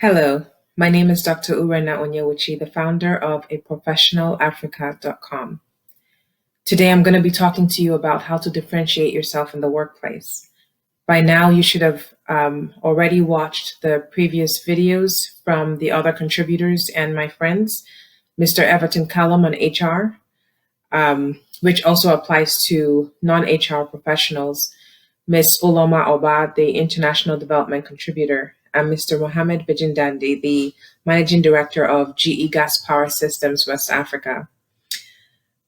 Hello, my name is Dr. Urenna Onyewuchi, the founder of aprofessionalafrica.com. Today I'm going to be talking to you about how to differentiate yourself in the workplace. By now, you should have already watched the previous videos from the other contributors and my friends, Mr. Everton Callum on HR, which also applies to non-HR professionals, Ms. Uloma Oba, the International Development Contributor, and Mr. Mohammed Bijindandi, the Managing Director of GE Gas Power Systems West Africa.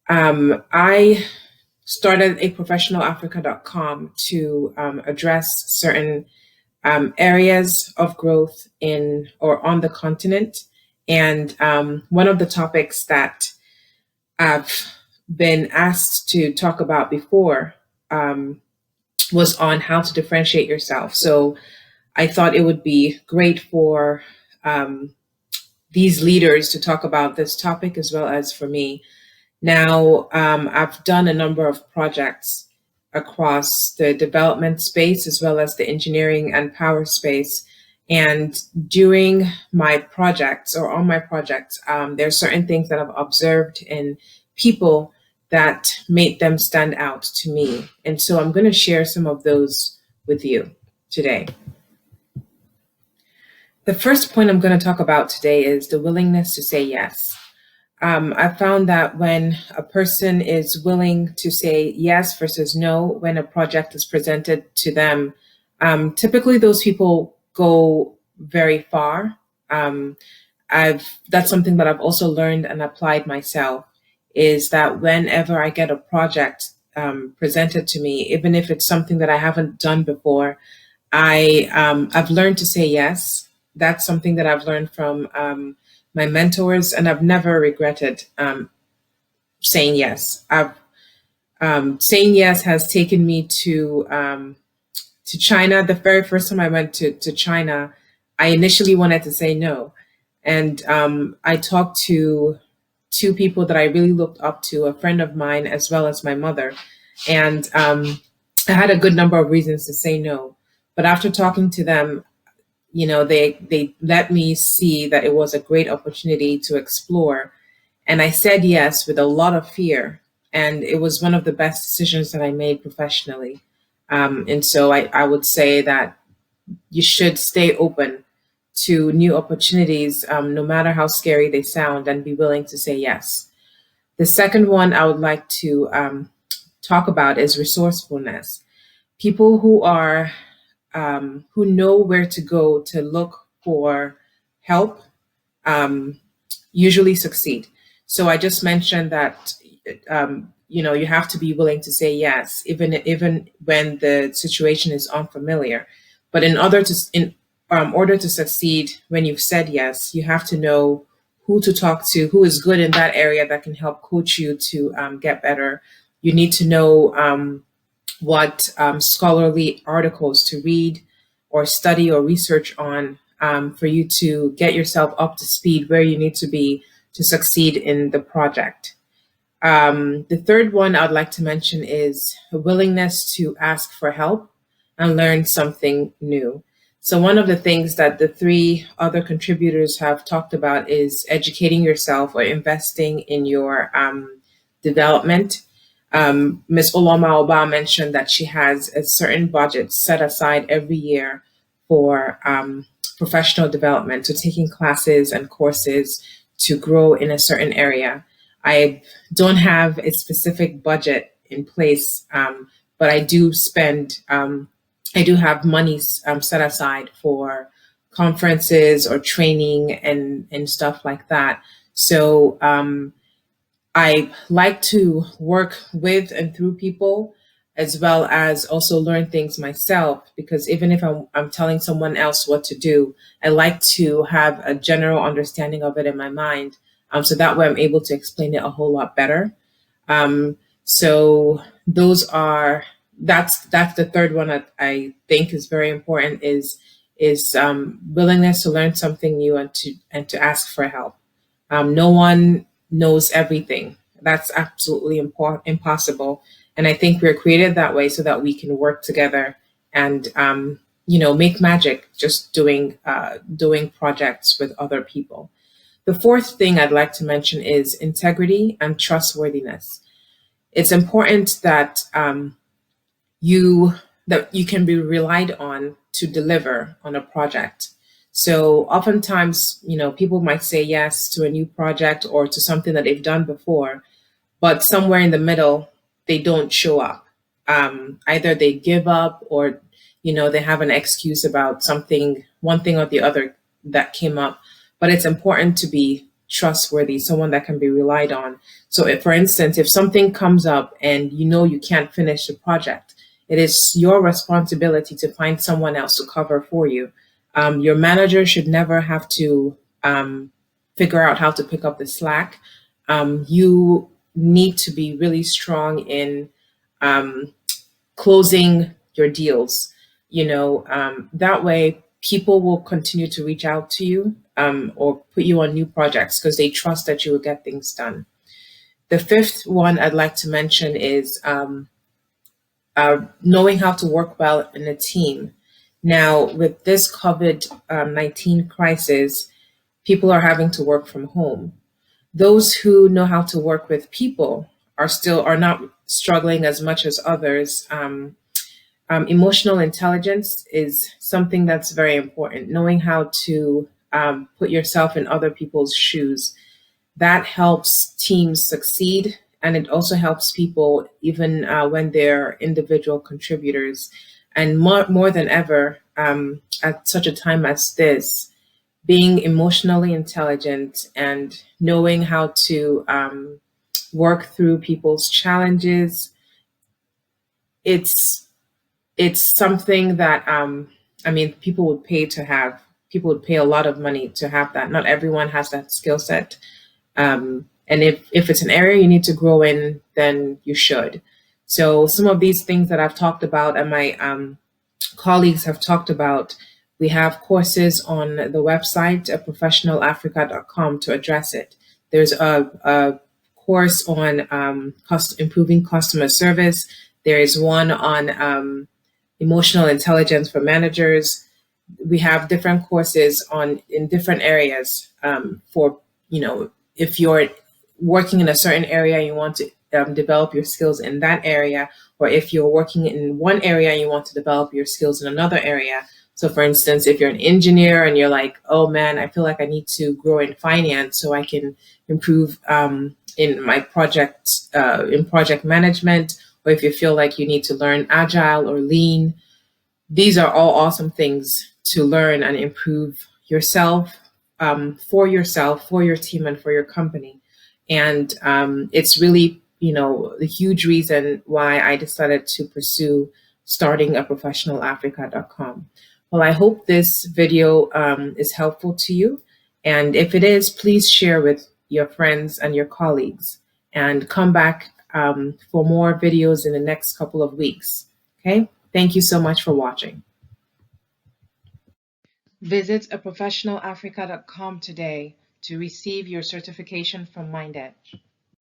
I started aprofessionalafrica.com to address certain areas of growth in or on the continent. And one of the topics that I've been asked to talk about before was on how to differentiate yourself. So I thought it would be great for these leaders to talk about this topic as well as for me. Now, I've done a number of projects across the development space as well as the engineering and power space. And during my projects or on my projects, there are certain things that I've observed in people that made them stand out to me. And so I'm going to share some of those with you today. The first point I'm going to talk about today is the willingness to say yes. I found that when a person is willing to say yes versus no when a project is presented to them, typically those people go very far. That's something that I've also learned and applied myself, is that whenever I get a project presented to me, even if it's something that I haven't done before, I've learned to say yes. That's something that I've learned from my mentors, and I've never regretted saying yes. Saying yes has taken me to China. The very first time I went to China, I initially wanted to say no, and I talked to two people that I really looked up to, a friend of mine as well as my mother, and I had a good number of reasons to say no. But after talking to them, they let me see that it was a great opportunity to explore. And I said yes with a lot of fear. And it was one of the best decisions that I made professionally. And so I would say that you should stay open to new opportunities, no matter how scary they sound, and be willing to say yes. The second one I would like to talk about is resourcefulness. People who know where to go to look for help usually succeed. So I just mentioned that you have to be willing to say yes, even when the situation is unfamiliar. But in order to succeed, when you've said yes, you have to know who to talk to, who is good in that area that can help coach you to get better. You need to know what scholarly articles to read or study or research on for you to get yourself up to speed where you need to be to succeed in the project. The third one I'd like to mention is a willingness to ask for help and learn something new. So one of the things that the three other contributors have talked about is educating yourself or investing in your development. Ms. Uloma Oba mentioned that she has a certain budget set aside every year for professional development, so taking classes and courses to grow in a certain area. I don't have a specific budget in place, but I do have money set aside for conferences or training and stuff like that. So I like to work with and through people, as well as also learn things myself, because even if I'm telling someone else what to do, I like to have a general understanding of it in my mind. So that way I'm able to explain it a whole lot better. So that's the third one that I think is very important, is willingness to learn something new and to ask for help. No one knows everything. That's absolutely impossible. And I think we're created that way so that we can work together and make magic just doing projects with other people. The fourth thing I'd like to mention is integrity and trustworthiness. It's important you that you can be relied on to deliver on a project. So oftentimes, people might say yes to a new project or to something that they've done before, but somewhere in the middle, they don't show up. Either they give up, or they have an excuse about something, one thing or the other that came up. But it's important to be trustworthy, someone that can be relied on. So, if, for instance, if something comes up and you can't finish the project, it is your responsibility to find someone else to cover for you. Your manager should never have to figure out how to pick up the slack. You need to be really strong in um, closing your deals. That way people will continue to reach out to you, or put you on new projects because they trust that you will get things done. The fifth one I'd like to mention is knowing how to work well in a team. Now, with this COVID-19 crisis, people are having to work from home. Those who know how to work with people are not struggling as much as others. Emotional intelligence is something that's very important. Knowing how to put yourself in other people's shoes, that helps teams succeed, and it also helps people even when they're individual contributors. And more than ever, at such a time as this, being emotionally intelligent and knowing how to work through people's challenges, it's something that people would pay to have. People would pay a lot of money to have that. Not everyone has that skill set. And if it's an area you need to grow in, then you should. So some of these things that I've talked about and my colleagues have talked about, we have courses on the website, professionalafrica.com, to address it. There's a course on improving customer service. There is one on emotional intelligence for managers. We have different courses in different areas, for if you're working in a certain area and you want to develop your skills in that area, or if you're working in one area and you want to develop your skills in another area. So for instance, if you're an engineer and you're like, oh man, I feel like I need to grow in finance so I can improve in my in project management, or if you feel like you need to learn agile or lean, these are all awesome things to learn and improve yourself, for yourself, for your team, and for your company. And it's really, the huge reason why I decided to pursue starting a professionalafrica.com. Well, I hope this video is helpful to you. And if it is, please share with your friends and your colleagues, and come back for more videos in the next couple of weeks. Okay? Thank you so much for watching. Visit professionalafrica.com today to receive your certification from MindEdge.